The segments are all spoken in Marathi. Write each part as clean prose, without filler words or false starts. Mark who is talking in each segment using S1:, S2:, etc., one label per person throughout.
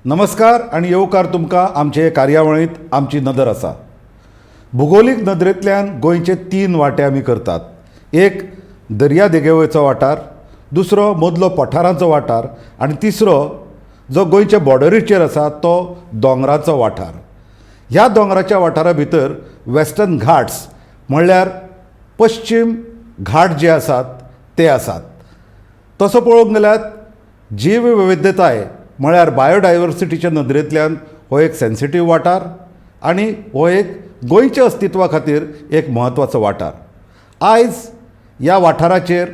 S1: नमस्कार आणि येवकार तुमकां आमचे कार्यावळींत आमची नदर आसा. भुगोलीक नदरेंतल्यान गोंयचे 3 वांटे आमी करतात. एक दर्या देगेवयचो वाठार, दुसरो मदलो पठारांचो वाठार आनी तिसरो जो गोंयच्या बॉर्डरीचेर आसा तो दोंगराचो वाठार. ह्या दोंगराच्या वाठारा भितर वेस्टर्न घाट्स म्हणल्यार पश्चिम घाट जे आसात ते आसात. तसो पळोवंक गेल्यार जीव विविधताय म्हळ्यार बायोडायवर्सिटीच्या नदरेंतल्यान हो एक सेन्सिटीव वाठार आनी हो एक गोंयच्या अस्तित्वा खातीर एक म्हत्वाचो वाठार. आयज ह्या वाठाराचेर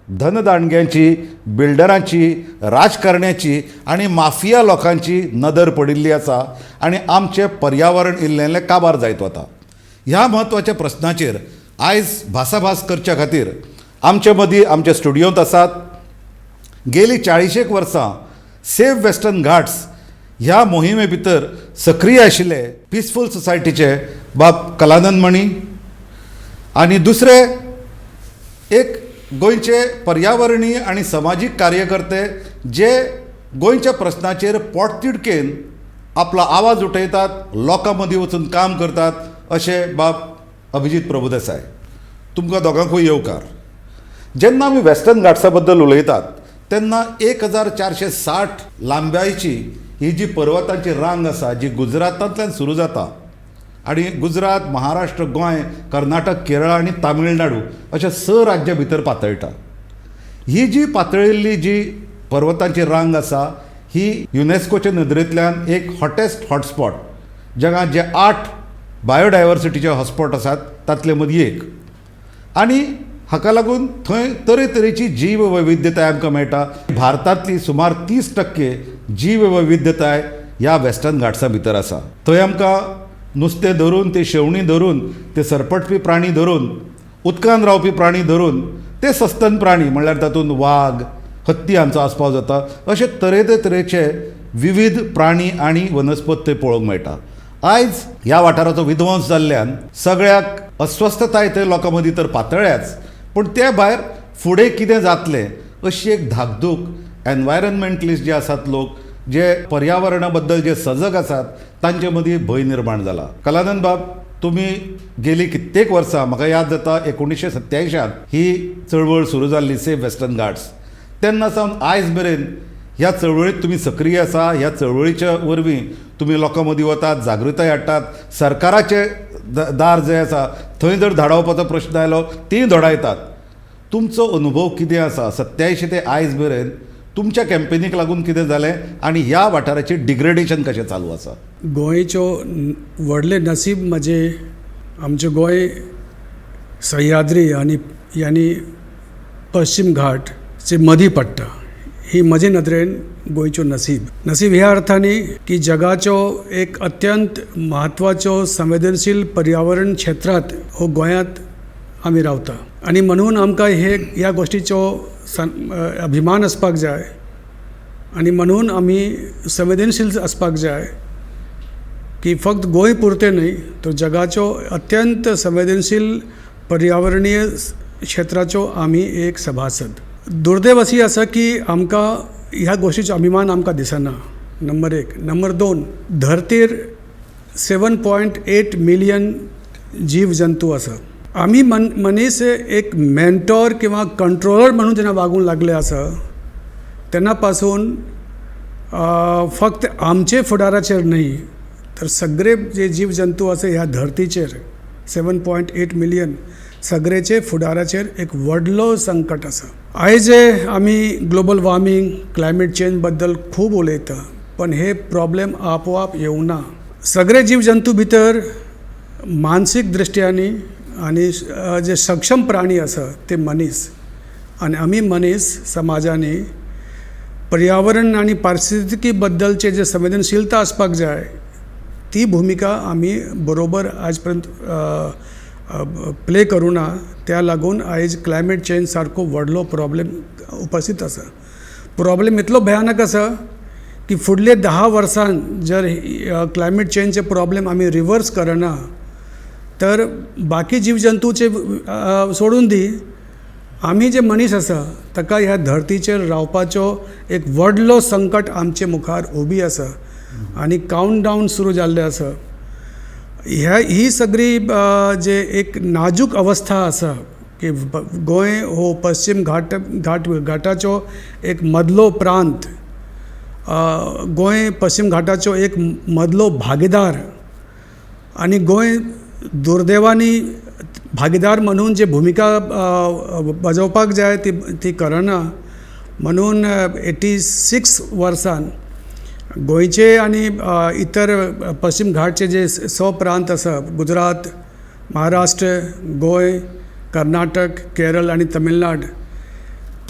S1: धनदांडग्यांची, बिल्डरांची, राजकारण्याची आनी माफिया लोकांची नदर पडिल्ली आसा आनी आमचें पर्यावरण इल्लें काबार जायत वता. ह्या म्हत्वाच्या प्रस्नाचेर आयज भासाभास करच्या खातीर आमचे मदीं आमच्या स्टुडियोंत आसात गेलीं 40 वर्सां सेव वेस्टर्न घाट्स ह्या मोहिमे भितर सक्रीय आशिल्ले पिसफूल सोसायटीचे बाब कलानंद मणी आनी दुसरे एक गोंयचे पर्यावरणीय आनी समाजीक कार्यकर्ते जे गोंयच्या प्रस्नाचेर पोटतिडकेन आपलो आवाज उठयतात, लोकां मदीं वचून काम करतात अशे बाब अभिजीत प्रभुदेसाय. तुमकां दोगांकूय येवकार. जेन्ना आमी वेस्टर्न घाट्सा बद्दल उलयतात तेन्ना 1460 लांब्याची ही जी पर्वतांची रांग आसा जी गुजरातांतल्यान सुरू जाता आनी गुजरात, महाराष्ट्र, गोंय, कर्नाटक, केरळ आनी तामिळनाडू अशा 6 राज्यां भितर पातळटा. ही जी पातळिल्ली जी पर्वतांची रांग आसा ही युनेस्कोच्या नदरेंतल्यान एक हॉटेस्ट हॉटस्पॉट जगांत जे 8 बायोडायवर्सिटीचे हॉटस्पॉट आसात तांतले मदीं एक. आनी हाका लागून थंय तरेतरेची जीव वैविध्यताय आमकां मेळटा. भारतांतली सुमार 30% जीव वैविध्यताय ह्या वेस्टर्न घाट्सा भितर आसा. थंय आमकां नुस्तें धरून ते शेवणी धरून ते सरपटपी प्राणी धरून उदकांत रावपी प्राणी धरून ते सस्तन प्राणी म्हणल्यार तातूंत वाग, हत्ती हांचो आस्पाव जाता. अशे तरेतरेचे विविध प्राणी आनी वनस्पत थंय पळोवंक मेळटा. आयज ह्या वाठाराचो विध्वंस जाल्ल्यान सगळ्याक अस्वस्थताय थंय लोकां मदीं तर पातळ्याच, पूण ते भायर फुडें कितें जातलें अशी एक धाकधूक एनवायरनमेंटलिस्ट जे आसात लोक जे पर्यावरणा बद्दल जे सजग आसात तांचे मदीं भंय निर्माण जाला. कलानंद बाब, तुमी गेलीं कित्येक वर्सां, म्हाका याद जाता 1987 ही चळवळ सुरू जाल्ली सेव वेस्टर्न घाट्स. तेन्ना सावन आयज मेरेन ह्या चळवळींत तुमी सक्रीय आसा. ह्या चळवळीच्या वरवीं तुमी लोकां मदीं वतात, जागृताय हाडटात. सरकाराचे दार जे आसा थंय जर धाडवपाचो प्रश्न आयलो तीय धाडयतात. तुमचो अनुभव कितें आसा 87 ते आयज मेरेन तुमच्या कॅम्पेनीक लागून कितें जालें आनी ह्या वाठाराचें डिग्रेडेशन कशें चालू आसा?
S2: गोंयचो व्हडलें नसीब म्हणजे आमचें गोंय सह्याद्री आनी पश्चिम घाटचे मदीं पडटा. ही म्हजे नदरेन गोंयचो नसीब ह्या अर्थानी की जगाचो एक अत्यंत म्हत्वाचो संवेदनशील पर्यावरण क्षेत्रांत हो गोंयांत आमी रावता आनी म्हणून आमकां ह्या गोश्टीचो अभिमान आसपाक जाय आनी म्हणून आमी संवेदनशील आसपाक जाय की फक्त गोंय पुरतें न्हय तर जगाचो अत्यंत संवेदनशील पर्यावरणीय क्षेत्राचो आमी एक सभासद. दुर्दैव अशी आसा की आमकां ह्या गोश्टीचो अभिमान आमकां दिसना. नंबर 1. नंबर 2, धरतीर 7.8 मिलियन जीव जंतू आसा. आमी मनीस एक मेंटॉर किंवा कंट्रोलर म्हणून जेन्ना वागूंक लागले आसा तेन्ना पासून फक्त आमचे फुडाराचेर न्हय तर सगळे जे जीव जंतू आसा ह्या धरतीचेर 7.8 मिलियन सगळेचे फुडाराचेर एक व्हडलो संकट आसा. आयज आमी ग्लोबल वॉर्मिंग, क्लायमेट चेंज बद्दल खूब उलयता, पण हे प्रॉब्लेम आपोआप येवना. सगळे जीव जंतू भितर मानसीक दृश्ट्यांनी आनी जे सक्षम प्राणी आसा ते मनीस आनी आमी मनीस समाजांनी पर्यावरण आनी पारिस्थितिकी बद्दलचे जे संवेदनशीलता आसपाक जाय ती भुमिका आमी बरोबर आज पर्यंत प्ले करूना. त्या लागून आयज क्लायमेट चेंज सारको व्हडलो प्रॉब्लेम उपस्थित आसा. प्रॉब्लेम इतलो भयानक आसा की फुडले 10 वर्सां जर क्लायमेट चेंजचे प्रॉब्लेम आमी रिवर्स करना तर बाकी जीवजंतूचे सोडून दी, आमी जे मनीस आसा ताका ह्या धरतीचेर रावपाचो एक व्हडलो संकट आमचे मुखार उबी आसा. आनी काउंट डावन सुरू जाल्लें आसा. ही सगळी जे एक नाजूक अवस्था आसा की गोंय हो पश्चिम घाटाचो एक मदलो प्रांत, गोंय पश्चिम घाटाचो एक मदलो भागीदार, आनी गोंय दुर्दैवानी भागीदार म्हणून जी भुमिका बजोवपाक जाय ती करना. म्हणून 86 वर्सान गोंयचे आनी इतर पश्चिम घाटचे जे 6 प्रांत आसा, गुजरात, महाराष्ट्र, गोंय, कर्नाटक, केरळ आणि तमिळनाड,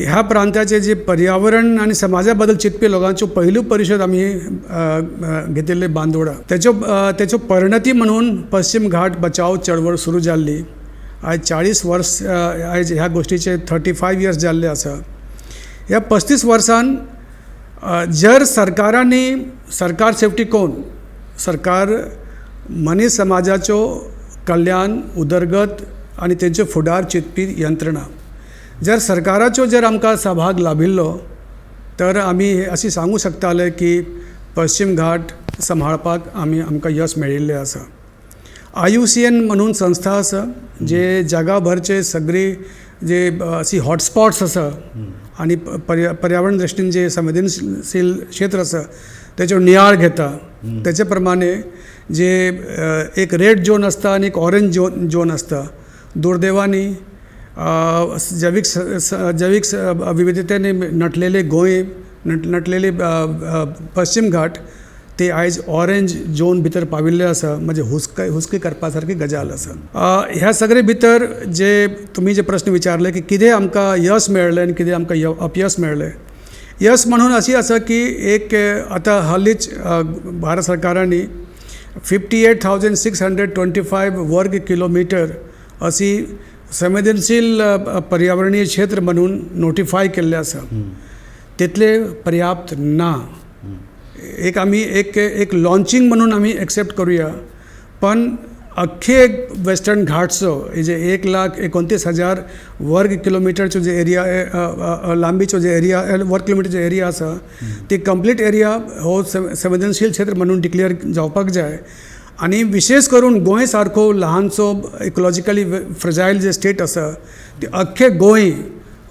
S2: ह्या प्रांताचे जे पर्यावरण आणि समाजा बद्दल चिंतपी लोकांच्यो पयली परिशद आमी घेतिल्ले बांदोडा. तेचो परिणती म्हणून पश्चिम घाट बचाव चळवळ सुरू जाल्ली. आयज 40 वर्स आयज ह्या गोष्टीचे 35 इयर्स जाल्ले आसा. ह्या 35 वर्सान जर सरकार सेफ्टी कोण सरकार मनीस समाजाचो कल्याण, उदरगत आनी तेंचो फुडार चिंतपी यंत्रणा, जर सरकाराचो आमकां सहभाग लाभिल्लो तर आमी अशी सांगू शकताले की पश्चिम घाट सांबाळपाक आमकां यश मेळिल्लें आसा. IUCN म्हणून संस्था आसा जे जगाभरचे सगळी जे अशी हॉटस्पॉट्स आसा आनी पर्यावरण दृश्टीन जे संवेदनशील क्षेत्र आसा तेचो नियाळ घेता. तेचे प्रमाणे जे एक रेड झोन आसता आनी एक ऑरेंज झोन आसता. दुर्दैवानी जैवीक विविधतेने नटलेले गोंय, नटलेले पश्चिम घाट ते आयज ऑरेंज झोन भितर पाविल्ले आसा. म्हणजे हुस्की करपा सारकी गजाल आसा. ह्या सगळे भितर जे तुमी जे प्रश्न विचारले की कितें आमकां यश मेळ्ळें आनी कितें आमकां अपयश मेळ्ळें. यश म्हणून अशी आसा की एक आतां हालींच भारत सरकारांनी 58,625 वर्ग किलोमिटर अशी संवेदनशील पर्यावरणीय क्षेत्र म्हणून नोटिफाय केल्ले आसा. तितले पर्याप्त ना. एक आमी एक लॉन्चिंग म्हणून आमी एक्सेप्ट करूया, पण अख्खे वेस्टर्न घाट्सचो जे 1,29,000 वर्ग किलोमिटरचो जे एरिया लांबीचो जे एरिया वर्ग किलोमिटरचो एरिया आसा ती कंप्लीट एरिया हो संवेदनशील क्षेत्र म्हणून डिक्लेअर जावपाक जाय. आनी विशेष करून गोंय सारको ल्हानसो इकोलॉजिकली फ्रजायल जे स्टेट आसा ते अख्खे गोंय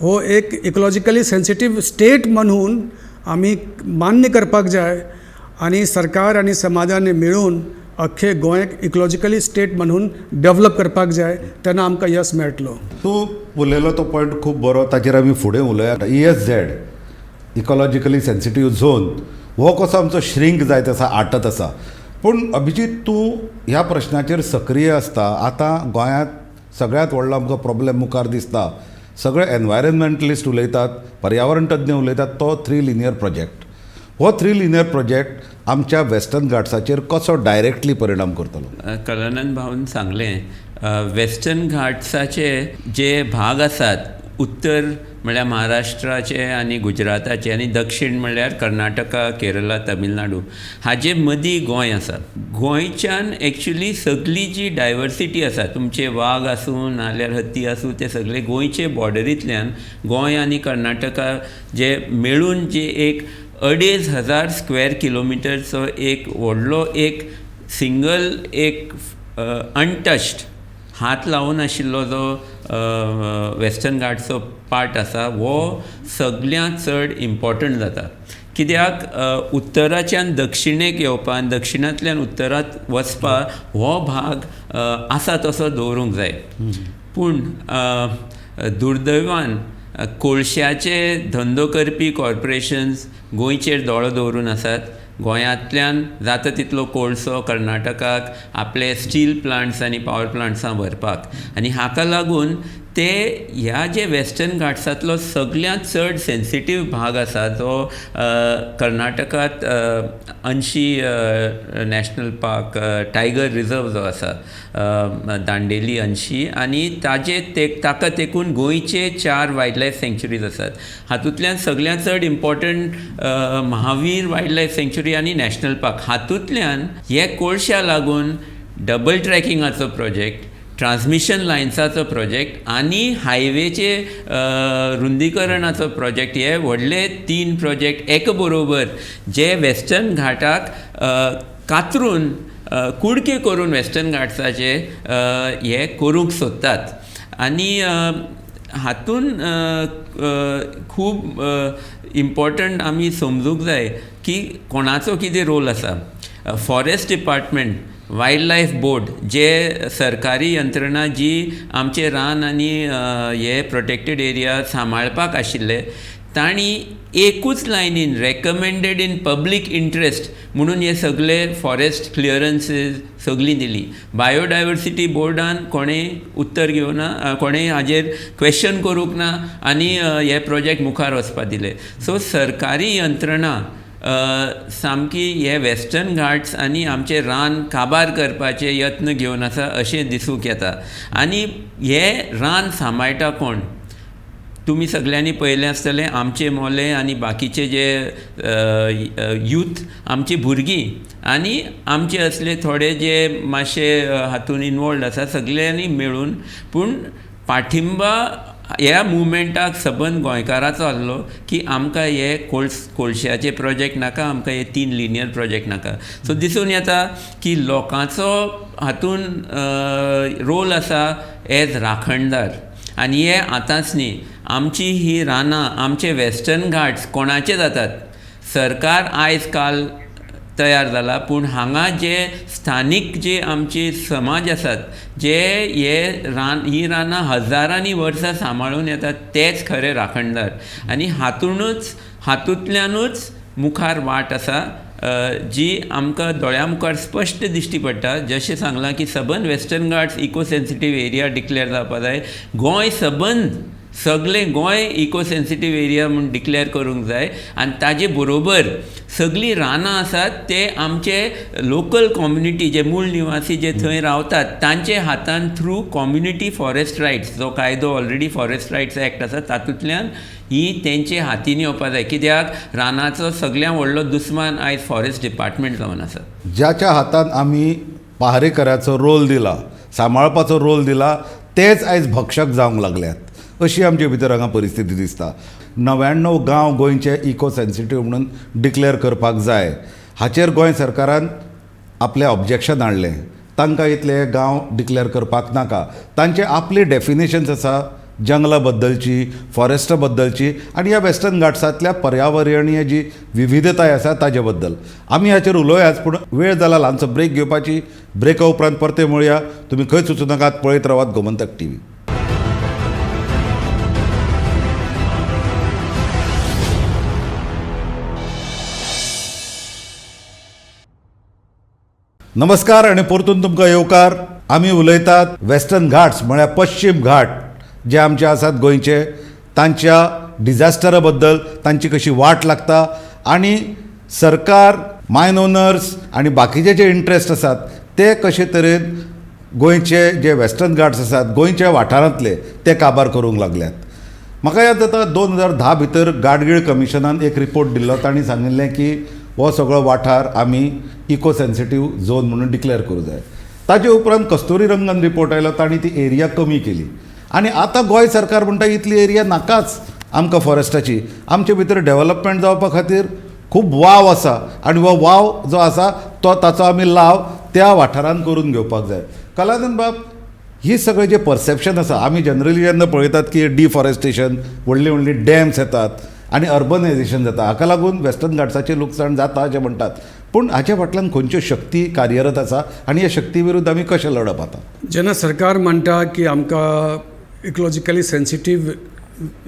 S2: हो एक इकोलॉजिकली सेन्सिटीव स्टेट म्हणून आमी मान्य करपाक जाय आनी सरकार आनी समाजाने मेळून अख्खे गोंयक इकोलॉजिकली स्टेट म्हणून डेव्हलप करपाक जाय. तेन्ना आमकां यश मेळटलो.
S1: तूं उलयलो तो पॉयंट खूब बरो, ताचेर आमी फुडें उलया. ESZ इकोलॉजिकली सेन्सिटीव झोन हो कसो आमचो श्रिंक जायत आसा, आटत आसा. पूण अभिजीत, तूं ह्या प्रश्नाचेर सक्रीय आसता. आतां गोंयांत सगळ्यांत व्हडलो आमकां प्रॉब्लेम मुखार दिसता. सगळे एनवायरमेंटलिस्ट उलयतात, पर्यावरण तज्ञ उलयतात, तो 3 लिनियर प्रोजेक्ट. हो 3 लिनियर प्रोजेक्ट आमच्या वेस्टर्न घाट्साचेर कसो डायरेक्टली परिणाम करतलो?
S3: कलनन भाऊन सांगलें, वेस्टर्न घाट्साचे जे भाग आसात, उत्तर म्हळ्यार महाराष्ट्राचे आनी गुजराताचे आनी दक्षिण म्हळ्यार कर्नाटका, केरला, तमिळनाडू, हाजे मदीं गोंय आसा. गोंयच्यान एक्चुली सगळी जी डायवर्सिटी आसा, तुमचे वाघ आसूं नाल्यार हत्ती आसूं, ते सगळे गोंयचे बॉर्डरींतल्यान गोंय आनी कर्नाटका जे मेळून जे एक 2,500 स्क्वेअर किलोमिटरचो एक व्हडलो एक सिंगल एक अनटच्ड हात लावून आशिल्लो जो वेस्टर्न घाट्सचो पार्ट आसा, हो सगळ्यांत चड इम्पॉर्टंट जाता. कित्याक उत्तराच्यान दक्षिणेक येवपा आनी दक्षिणांतल्यान उत्तरांत वचपा हो भाग आसा तसो दवरूंक जाय. पूण दुर्दैवान कोळश्याचे धंदो करपी कॉर्पोरेशन्स गोंयचेर दोळो दवरून आसात. गोंयांतल्यान जाता तितलो कोळसो कर्नाटकाक आपले स्टील प्लांट्स आनी पावर प्लांट्सां व्हरपाक, आनी हाका लागून ते ह्या जे वेस्टर्न घाट्सांतलो सगळ्यांत चड सेन्सिटीव भाग आसा जो कर्नाटकांत अंशी नॅशनल पार्क, टायगर रिजर्व जो आसा दांडेली अंशी, आनी ताका तेकून गोंयचे 4 वायल्ड लायफ सँक्चुरीज आसात. हातूंतल्यान सगळ्यांत चड important Mahavir wild life sanctuary आनी नॅशनल पार्क. हातूंतल्यान हे कोळश्या लागून डबल ट्रॅकिंगाचो प्रोजेक्ट, ट्रान्समिशन लायन्साचो प्रोजेक्ट आनी हायवेचे रुंदीकरणाचो प्रोजेक्ट, हे व्हडले 3 प्रोजेक्ट एक बरोबर जे वेस्टर्न घाटाक कातरून कुडके करून वेस्टर्न घाट्साचे हे करूंक सोदतात आनी हातून खूब इम्पॉर्टंट आमी समजूंक जाय की कोणाचो कितें रोल आसा. Forest department, wild life board, जे सरकारी यंत्रणा जी आमचे रान आनी हे प्रोटेक्टेड एरिया सांबाळपाक आशिल्ले, तांणी एकूच लायनीन रेकमेंडेड इन पब्लीक इंट्रस्ट म्हणून हे सगळे फॉरेस्ट क्लियरन्सीस सगळीं दिली. बायोडायवर्सिटी बोर्डान कोणेंय उत्तर घेवना, कोणेंय हाजेर क्वेश्चन करूंक ना आनी हे प्रोजेक्ट मुखार वचपाक दिले. सो सरकारी यंत्रणा सामकी हे वेस्टर्न घाट्स आनी आमचे रान काबार करपाचे यत्न घेवन आसा अशें दिसूंक येता. आनी हे रान सांबाळटा कोण? तुमी सगळ्यांनी पळयलें आसतलें, आमचे मोले आनी बाकीचे जे यूथ, आमची भुरगीं आनी आमचे असले थोडे जे मातशे हातून इनवॉल्ड आसा, सगळ्यांनी मेळून. पूण पाठिंबा ह्या मुवमेंटाक सबंद गोंयकाराचो आहलो की आमकां हे कोळश्याचे प्रोजेक्ट नाका, आमकां हे 3 लिनियर प्रोजेक्ट नाका. सो दिसून येता की लोकांचो हातून रोल आसा एज राखणदार. आनी हे आतांच न्ही, आमची ही रानां, आमचे वेस्टर्न घाट्स कोणाचे जातात? सरकार आयज काल तयार जाला, पूण हांगा जे स्थानीक जे आमचे समाज आसात, जे ही रानां हजारांनी वर्सां सांबाळून येतात, तेच खरे राखणदार. आनी हातूंतल्यानूच मुखार वाट आसा जी आमकां दोळ्या मुखार स्पश्ट दिश्टी पडटा. जशें सांगलां की सबंद western ghats eco sensitive area declare जावपाक जाय. गोंय सबंद सगळें गोंय इको सेन्सिटीव एरिया म्हूण डिक्लेअर करूंक जाय. आनी ताजे बरोबर सगळीं रानां आसात ते आमचे लोकल कम्युनिटी, जे मूळ निवासी जे थंय रावतात, तांचे हातान थ्रू कम्युनिटी फॉरेस्ट रायट्स, जो कायदो ऑलरेडी फॉरेस्ट रायट्स एक्ट आसा, तातूंतल्यान ही तेंचे हातीन येवपाक जाय. कित्याक रानाचो सगळ्यांत व्हडलो दुस्मान आयज फॉरेस्ट डिपार्टमेंट जावन आसा.
S1: ज्याच्या हातान आमी पहारेकराचो रोल दिला, सांबाळपाचो रोल दिला, तेच आयज भक्षक जावंक लागल्यात. अशी आमचे भितर हांगा परिस्थिती दिसता. 99 गांव गोंयचे इको सेन्सिटीव म्हणून डिक्लेअर करपाक जाय, हाचेर गोंय सरकारान आपलें ऑब्जेक्शन हाडलें. तांकां इतले गांव डिक्लेअर करपाक नाका. तांचे आपली डेफिनेशन्स आसा जंगला बद्दलची, फॉरेस्टा बद्दलची आनी ह्या वेस्टर्न घाट्सांतल्या पर्यावरणीय जी विविधताय आसा ताजे बद्दल. आमी हाचेर उलोवयाच, पूण वेळ जाला ल्हानसो ब्रेक घेवपाची. ब्रेका उपरांत परते मेळुया. तुमी खंय सुचूं नाकात, पळयत रावात गोमंतक टीव्ही. नमस्कार आनी परतून तुमकां येवकार. आमी उलयतात वेस्टर्न घाट्स म्हळ्यार पश्चिम घाट जे आमचे आसात गोंयचे, तांच्या डिझास्टरा बद्दल, तांची कशी वाट लागता आनी सरकार, मायन ओनर्स आनी बाकीचे जे इंट्रस्ट आसात ते कशे तरेन गोंयचे जे वेस्टर्न घाट्स आसात गोंयच्या वाठारांतले ते काबार करूंक लागल्यात. म्हाका याद जाता 2010 भितर गाडगीळ कमिशनान एक रिपोर्ट दिल्लो. तांणी सांगिल्लें की हो सगळो वाठार आमी इको सेन्सिटीव झोन म्हणून डिक्लेअर करूं जाय. ताजे उपरांत कस्तुरीरंगन रिपोर्ट आयलो, तांणी ती एरिया कमी केली. आनी आतां गोंय सरकार म्हणटा इतली एरिया नाकाच आमकां फॉरेस्टाची. आमचे भितर डेव्हलपमेंट जावपा खातीर खूब वाव आसा आनी हो वाव जो आसा तो ताचो आमी लाव त्या वाठारांत करून घेवपाक जाय. कलानंद बाब, ही सगळे जे परसेप्शन आसा, आमी जनरली जेन्ना पळयतात की डिफॉरेस्टेशन, व्हडली व्हडली डॅम्स येतात आनी अर्बनायझेशन जाता, हाका लागून वेस्टर्न घाट्साचें लुकसाण जाता अशें म्हणटात. पूण हाच्या फाटल्यान खंयच्यो शक्ती कार्यरत आसा आनी ह्या शक्ती विरुद्ध आमी कशें लडप आता?
S2: जेन्ना सरकार म्हणटा की आमकां इकोलॉजिकली सेन्सिटीव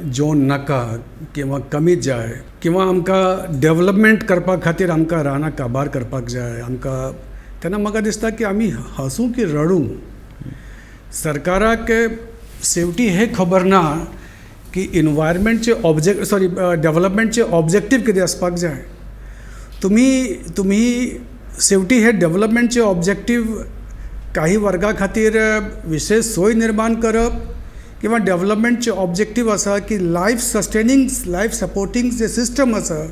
S2: झोन नाका किंवा कमी जाय, किंवा आमकां डेव्हलपमेंट करपा खातीर आमकां रानां काबार करपाक जाय आमकां, तेन्ना म्हाका दिसता की आमी हसूं की रडूं. सरकाराक शेवटी हे खबर ना की इन्वायरमेंटचे डेव्हलपमेंटचे ऑब्जेक्टीव कितें आसपाक जाय. तुम्ही शेवटी हे डेव्हलपमेंटचे ऑब्जेक्टीव काही वर्गा खातीर विशेष सोय निर्माण करप, किंवा डेव्हलपमेंटचे ऑब्जेक्टीव आसा की लायफ सस्टेनिंग, लायफ सपोर्टिंग जे सिस्टम आसा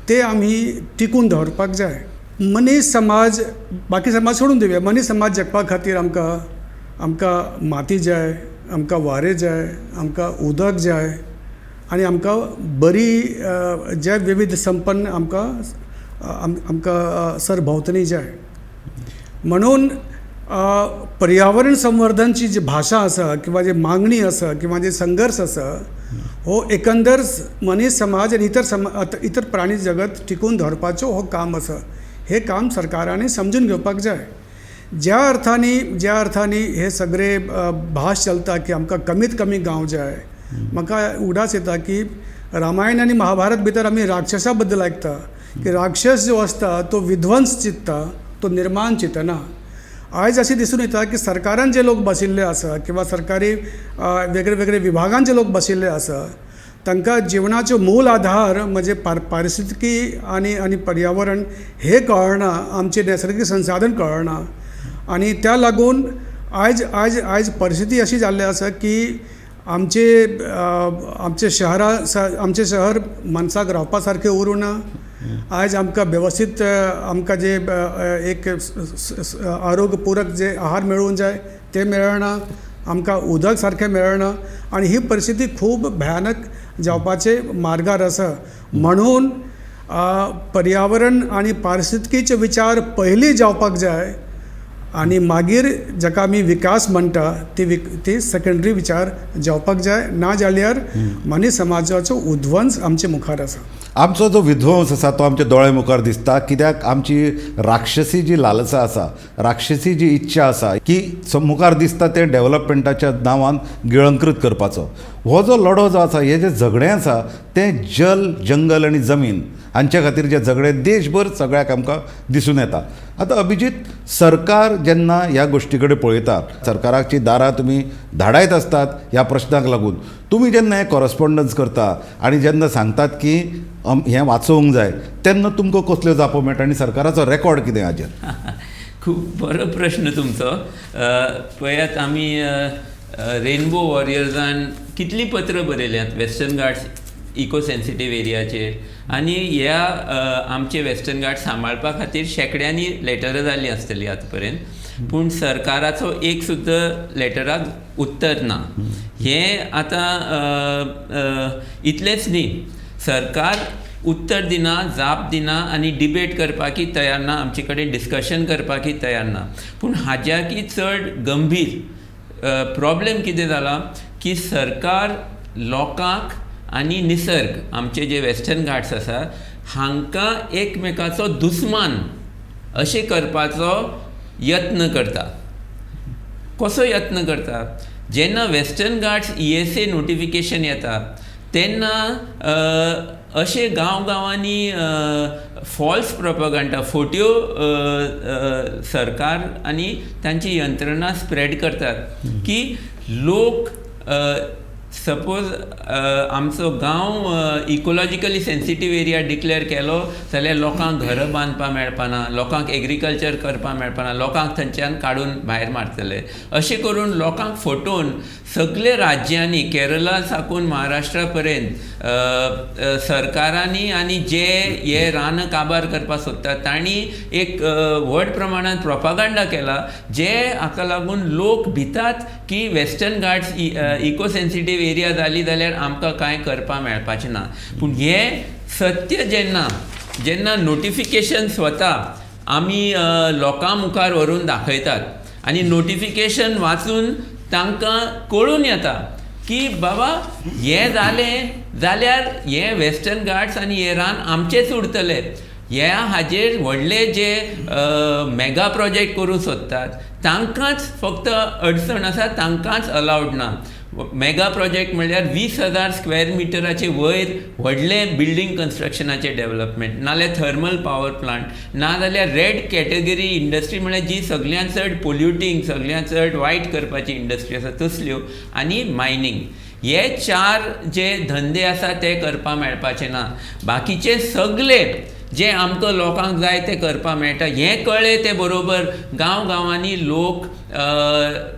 S2: ते आमी टिकून दवरपाक जाय. मनीस समाज, बाकी समाज सोडून दिवया, मनीस समाज जगपा खातीर आमकां माती जाय, आमकां वारें जाय, आमकां उदक जाय आनी आमकां बरी जे विविध संपन्न आमकां आमकां सरभोंवतणी जाय. म्हणून पर्यावरण संवर्धनची जी भाशा आसा किंवा जी मागणी आसा किंवा जे संघर्श आसा हो एकंदर मनीस समाज आनी इतर प्राणी जगत टिकून दवरपाचो हो काम आसा. हे काम सरकारांनी समजून घेवपाक जाय. ज्या अर्थांनी हे सगळे भास चलता की आमकां कमीत कमी गांव जाय. म्हाका उडास येता की रामायण आनी महाभारत भितर आमी राक्षसा बद्दल आयकता की राक्षस जो आसता तो विध्वंस चित्ता, तो निर्माण चिंतना. आयज अशें दिसून येता की सरकारान जे लोक बशिल्ले आसा किंवा सरकारी वेगळे वेगळे विभागान जे लोक बशिल्ले आसा तांकां जिवनाचो मूल आधार म्हणजे पारिस्थितिकी आनी पर्यावरण हे कळना, आमचे नैसर्गिक संसाधन कळना. आनी त्या लागून आयज परिस्थिती अशी जाल्ली आसा की आमचे शहर मनशाक रावपा सारकें उरूं ना. आयज आमकां वेवस्थीत आमकां जे एक आरोग्यपूरक जे आहार मेळूंक जाय ते मेळना, आमकां उदक सारकें मेळना आनी ही परिस्थिती खूब भयानक जावपाचे मार्गार आसा. म्हणून पर्यावरण आनी पारिस्थितिकीचे विचार पयलीं जावपाक जाय आनी मागीर जाका आमी विकास म्हणटा ती सेकंडरी विचार जावपाक जाय. ना जाल्यार मनीस समाजाचो उध्वंस आमचे मुखार आसा.
S1: आमचो जो विध्वंस आसा तो आमच्या दोळे मुखार दिसता. कित्याक आमची राक्षसी जी लालसा आसा, राक्षसी जी इच्छा आसा की मुखार दिसता ते डेव्हलपमेंटाच्या नांवान गिळंकृत करपाचो. हो जो लढो जो आसा, हे जे झगडें आसा तें जल, जंगल आनी जमीन हांचे खातीर जे झगडे देशभर सगळ्याक आमकां दिसून येता. आतां अभिजीत, सरकार जेन्ना ह्या गोश्टी कडेन पळयता, सरकाराची दारां तुमी धाडायत आसतात ह्या प्रश्नाक लागून, तुमी जेन्ना हें कॉरस्पॉन्डन्स करता आनी जेन्ना सांगतात की हें वाचोवंक जाय, तेन्ना तुमकां कसल्यो जापो मेळटा आनी सरकाराचो रेकॉर्ड कितें हाजेर?
S3: खूब बरो प्रश्न तुमचो. पळयात, आमी रेनबो वॉरियर्सान कितलीं पत्रां बरयल्यांत वेस्टर्न घाट्स इको सेन्सिटीव एरियाचेर, आनी ह्या आमचे वेस्टर्न घाट सांबाळपा खातीर शेकड्यांनी लेटरां जाल्लीं आसतलीं आतां पर्यंत. पूण सरकाराचो एक सुद्दां लेटराक उत्तर ना. हें आतां इतलेंच न्ही, सरकार उत्तर दिना, जाप दिना आनी डिबेट करपाकूय तयार ना, आमचे कडेन डिस्कशन करपाकूय तयार ना. पूण हाज्याकूय चड गंभीर प्रॉब्लेम कितें जाला की सरकार लोकांक आनी निसर्ग, आमचे जे वेस्टर्न घाट्स आसा हांकां एकमेकाचो दुस्मान अशें करपाचो यत्न करता. कसो यत्न करता? जेन्ना वेस्टर्न घाट्स ESA नोटिफिकेशन येता तेन्ना अशे गांवांनी फॉल्स प्रोपगंडा, फोट्यो सरकार आनी तांची यंत्रणा स्प्रेड करतात की लोक सपोज आमचो गांव इकोलॉजिकली सेन्सिटीव एरिया डिक्लेअर केलो जाल्यार लोकांक घरां बांदपा मेळपाना, लोकांक एग्रीकल्चर करपा मेळपाना, लोकांक थंयच्यान काडून भायर मारतले. अशें करून लोकांक फटोवन सगळे राज्यांनी, केरला साकून महाराष्ट्रा पर्यंत सरकारांनी आनी जे हे रान काबार करपाक सोदतात तांणी एक व्हड प्रमाणांत प्रोपागंडा केला, जे हाका लागून लोक भितात की western ghats eco sensitive area जाली जाल्यार आमकां कांय करपा मेळपाचें ना. पूण हें सत्य जेन्ना नोटिफिकेशन स्वता आमी लोकां मुखार व्हरून दाखयतात आनी नोटिफिकेशन वाचून तांकां कळून येता की बाबा हें जालें जाल्यार हे वेस्टर्न घाट्स आनी हे रान आमचेच उरतले. ह्या हाजेर व्हडले जे मेगा प्रोजेक्ट करूं सोदतात तांकांच फक्त अडचण आसा, तांकांच अलावड ना. मेगा प्रोजेक्ट म्हणल्यार 20,000 स्क्वेअर मिटराचे वयर व्हडले बिल्डींग कन्स्ट्रक्शनाचे डेव्हलपमेंट, नाल्यार थर्मल पावर प्लांट, नाजाल्यार रेड कॅटेगरी इंडस्ट्री म्हळ्यार जी सगळ्यांत चड पोल्युटींग, सगळ्यांत चड वायट करपाची इंडस्ट्री आसा तसल्यो, आनी मायनींग. हे 4 जे धंदे आसा ते करपा मेळपाचे ना. बाकीचे सगळे जे आमकां लोकांक जाय ते करपा मेळटा. हें कळ्ळें ते बरोबर गांवांनी लोक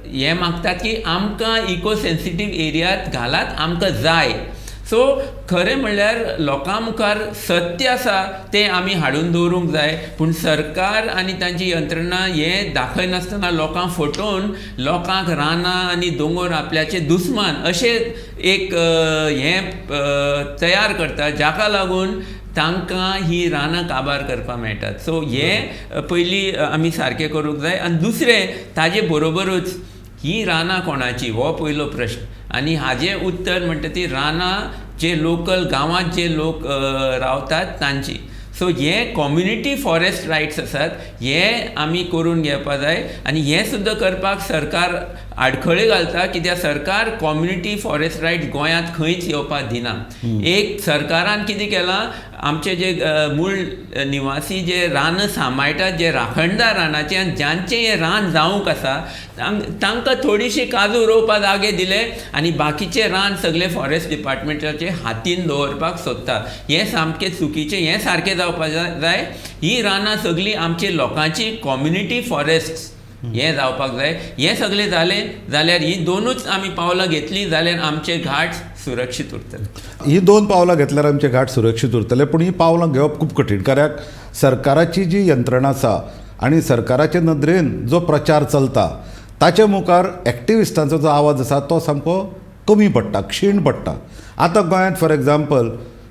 S3: हें मागतात की आमकां इको सेन्सिटीव एरियांत घालात, आमकां जाय. सो खरें म्हणल्यार लोकां मुखार सत्य आसा तें आमी हाडून दवरूंक जाय. पूण सरकार आनी तांची यंत्रणा हें दाखयनासतना लोकांक फटोवन लोकांक रानां आनी दोंगर आपल्याचे दुस्मान अशें एक हें तयार करता, जाका लागून तांकां ही रानां काबार करपाक मेळटात. सो हे पयलीं आमी सारकें करूंक जाय. आनी दुसरें ताजे बरोबरूच ही रानां कोणाची हो पयलो प्रश्न. आनी हाजें उत्तर म्हणटा ती रानां जे लोकल गांवांत जे लोक रावतात तांची. सो हे कम्युनिटी फॉरेस्ट रायट्स आसात हे आमी करून घेवपाक जाय. आनी हें सुद्दां करपाक सरकार आडखळी घालता, कित्याक सरकार कम्युनिटी फॉरेस्ट रायट्स गोंयांत खंयच येवपाक दिना. एक सरकारान कितें केलां, आमचे जे मूळ निवासी जे रान सांबाळटात, जे राखणदार रानाचे आनी ज्यांचें हें रान जावंक आसा तांकां थोडीशी काजू रोवपाक जागे दिले आनी बाकीचें रान सगळें फॉरेस्ट डिपार्टमेंटाचे हातीन दवरपाक सोदता. हें सामकें चुकीचें. हें सारकें जावपाक जाय. ही रानां सगळीं आमची लोकांची कम्युनिटी फॉरेस्ट हें जावपाक जाय. हें सगळें जालें जाल्यार ही दोनूच आमी पावलां घेतलीं जाल्यार आमचे घाट सुरक्षीत उरतले.
S1: ही 2 पावलां घेतल्यार आमचे घाट सुरक्षीत उरतले. पूण ही पावलां घेवप खूब कठीण, कारण सरकाराची जी यंत्रणा आसा आनी सरकाराचे नदरेन जो प्रचार चलता ताचे मुखार एक्टिविस्टांचो जो आवाज आसा तो सामको कमी पडटा, क्षीण पडटा. आतां गोंयांत फॉर एग्जाम्पल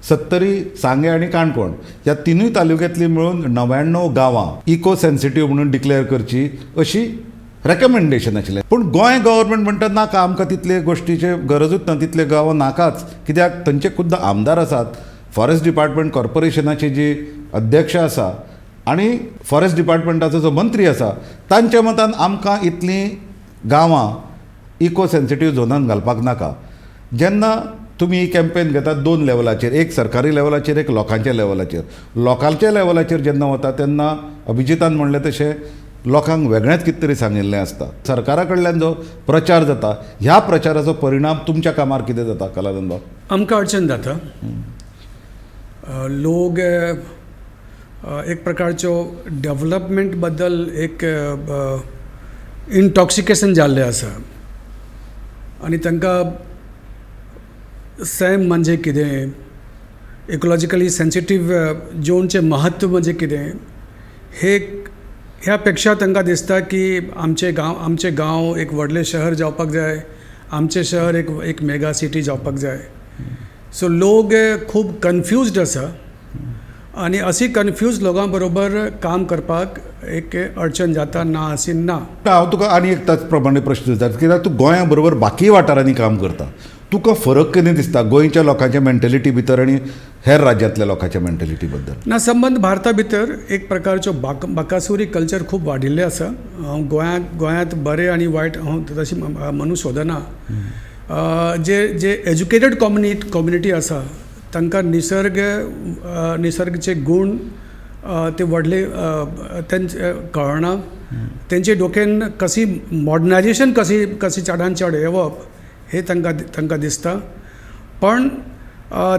S1: सत्तरी, सांगे आनी काणकोण ह्या 3 तालुक्यांतली मेळून 99 गांवां इको सेन्सिटीव म्हणून डिक्लेअर करची अशी रेकमेंडेशन आशिल्लें. पूण गोंय गव्हर्मेंट म्हणटा नाका, आमकां तितले गोश्टीचे गरजूच ना, तितले गांवां नाकाच. कित्याक तांचे खुद्द आमदार आसात, फॉरेस्ट डिपार्टमेंट कॉर्पोरेशनाचे जी अध्यक्ष आसा आनी फॉरेस्ट डिपार्टमेंटाचो जो मंत्री आसा तांच्या मतान आमकां इतलीं गांवां इको सेन्सिटीव झोनान घालपाक नाका. जेन्ना तुमी ही कॅम्पेन घेतात 2 लेवलाचेर, एक सरकारी लेवलाचेर, एक लोकांच्या लेवलाचेर. लोकांच्या लेवलाचेर जेन्ना वता तेन्ना अभिजितान म्हणलें तशें लोकांक वेगळेंच कितें तरी सांगिल्लें आसता. सरकारा कडल्यान जो प्रचार जाता ह्या प्रचाराचो परिणाम तुमच्या कामार कितें जाता कलानंद बाब?
S2: आमकां अडचण जाता. लोक एक प्रकारच्यो डेव्हलपमेंट बद्दल एक इंटॉक्सिकेशन जाल्लें आसा आनी तांकां सैम म्हणजे कितें, इकोलॉजिकली सेन्सिटीव झोनचें महत्व म्हणजे कितें, ह्या पेक्षा तांकां दिसता की आमचे गांव एक व्हडलें शहर जावपाक जाय, आमचें शहर एक मेगा सिटी जावपाक जाय. सो लोक खूब कन्फ्युज्ड आसा आनी अशी कन्फ्यूज लोकां बरोबर काम करपाक एक अडचण जाता ना अशी ना.
S1: हांव तुका आनी एक ताच प्रमाणे प्रश्न विचारता, कित्याक तूं गोंया बरोबर बाकी वाठारांनी काम करता. तुका फरक कितें दिसता गोंयच्या लोकांच्या मेंटेलिटी भितर आनी हेर राज्यांतल्या लोकांच्या मेंटेलिटी बद्दल?
S2: ना, संबंद भारता भितर एक प्रकारच्यो बाकासुरी कल्चर खूब वाडिल्ले आसा. हांव गोंयांत बरें आनी वायट हांव तशी म्हणूं सोदना. जे एज्युकेटेड कम्युनिटी आसा तांकां निसर्गाचे गूण ते व्हडले तेंचे कळना. तेंचे डोक्यान कशी मॉडर्नायजेशन कशी चडान चड येवप हे तांकां दिसता. पण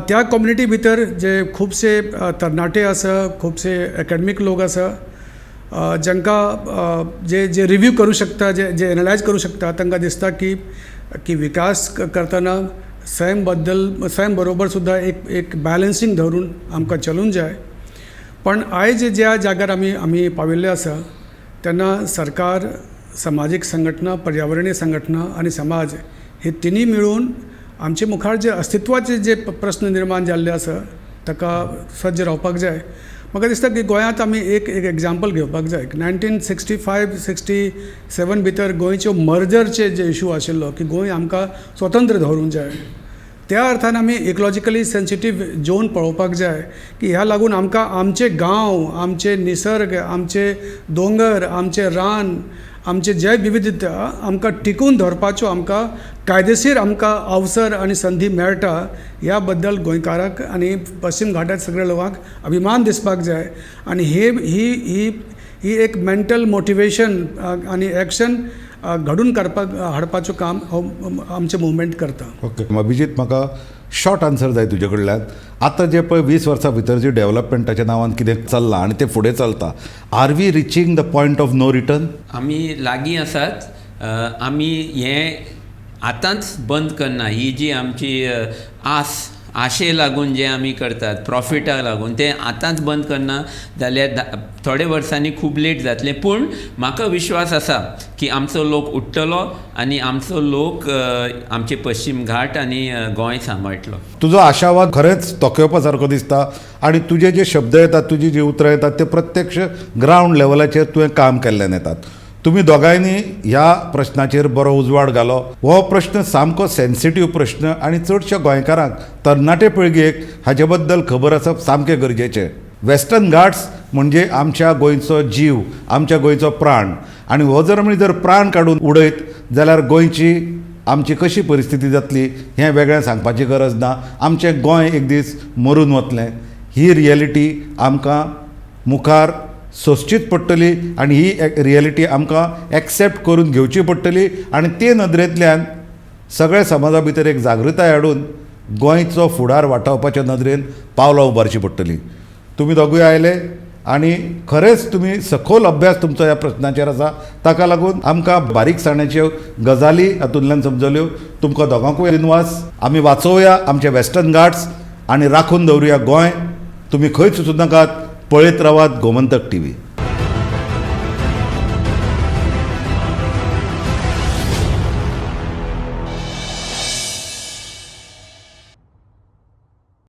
S2: त्या कम्युनिटी भितर जे खुबशे तरणाटे आसा, खुबशे एकेडमीक लोक आसा, जांकां जे रिव्यू करूं शकता, जे एनालायज करूं शकता, तांकां दिसता की विकास करतना सैम बरोबर सुद्दां एक बॅलन्सिंग धरून आमकां चलूंक जाय. पण आयज ज्या जाग्यार आमी पाविल्ले आसा तेन्ना सरकार, समाजीक संघटना, पर्यावरणीय संघटना आनी समाज हे तिनी मेळून आमचे मुखार जे अस्तित्वाचे जे प्रश्न निर्माण जाल्ले आसा ताका सज्ज रावपाक जाय. म्हाका दिसता की गोंयांत आमी एक एग्जाम्पल घेवपाक जाय. 1965-67 भितर गोंयच्यो मर्जरचे जे इशू आशिल्लो की गोंय आमकां स्वतंत्र दवरूंक जाय, त्या अर्थान आमी इकोलॉजिकली सेन्सिटीव झोन पळोवपाक जाय की ह्या लागून आमकां आमचे गांव, आमचे निसर्ग, आमचे दोंगर, आमचे रान, आमचे जे विविधता आमकां टिकून धरपाच्यो आमकां कायदेशीर आमकां अवसर आनी संधी मेळटा ह्या बद्दल गोंयकाराक आनी पश्चिम घाटांत सगळ्या लोकांक अभिमान दिसपाक जाय. आनी ही एक मेंटल मोटिवेशन आनी एक्शन घडून हाडपाचो काम आमचे मुवमेंट करता.
S1: ओके अभिजीत, म्हाका शॉर्ट आन्सर जाय तुजे कडल्यान. आतां जे पळय 20 वर्सां भितर जे डेव्हलपमेंटाच्या नांवान कितें चल्लां आनी तें फुडें चलता, are we reaching the point of no return?
S3: आमी लागीं आसात. आमी हें आतांच बंद करना. ही जी आमची आशे लागून जे आमी करतात, प्रॉफिटाक लागून, तें आतांच बंद करना जाल्यार थोडे वर्सांनी खूब लेट जातलें. पूण म्हाका विश्वास आसा की आमचो लोक उठ्ठलो आनी आमचो लोक आमचे पश्चिम घाट आनी गोंय सांबाळटलो.
S1: तुजो आशावाद खरेंच तोखेवपा सारको दिसता आनी तुजे जे शब्द येतात तुजी जी उतरां येतात ते प्रत्यक्ष ग्रावंड लेवलाचेर तुवें काम केल्ल्यान येतात. तुमी दोगांयनी ह्या प्रश्नाचेर बरो उजवाड घालो. हो प्रश्न सामको सेन्सिटीव प्रश्न आनी चडशा गोंयकारांक तरणाटे पिळगेक हाचे बद्दल खबर आसप सामकें गरजेचें. वेस्टर्न घाट्स म्हणजे आमच्या गोंयचो जीव, आमच्या गोंयचो प्राण. आनी हो जर आमी प्राण काडून उडयत जाल्यार गोंयची आमची कशी परिस्थिती जातली हें वेगळें सांगपाची गरज ना. आमचें गोंय एक दीस मरून वतलें. ही रियलिटी आमकां मुखार सोंसचीच पडटली आनी ही रियलिटी आमकां एक्सेप्ट करून घेवची पडटली. आनी ते नदरेंतल्यान सगळ्या समाजा भितर एक जागृताय हाडून गोंयचो फुडार वाटावपाच्या नदरेन पावलां उबारची पडटली. तुमी दोगूय आयले आनी खरेंच तुमी सखोल अभ्यास तुमचो ह्या प्रश्नाचेर आसा. ताका लागून आमकां बारीकसाणेच्यो गजाली हातूंतल्यान समजल्यो. तुमकां दोगांकूय दिनवास. आमी वाचोवया आमचे वेस्टर्न घाट्स आनी राखून दवरुया गोंय. तुमी खंयच वचूं नाकात. पळयत रावात गोमंतक TV.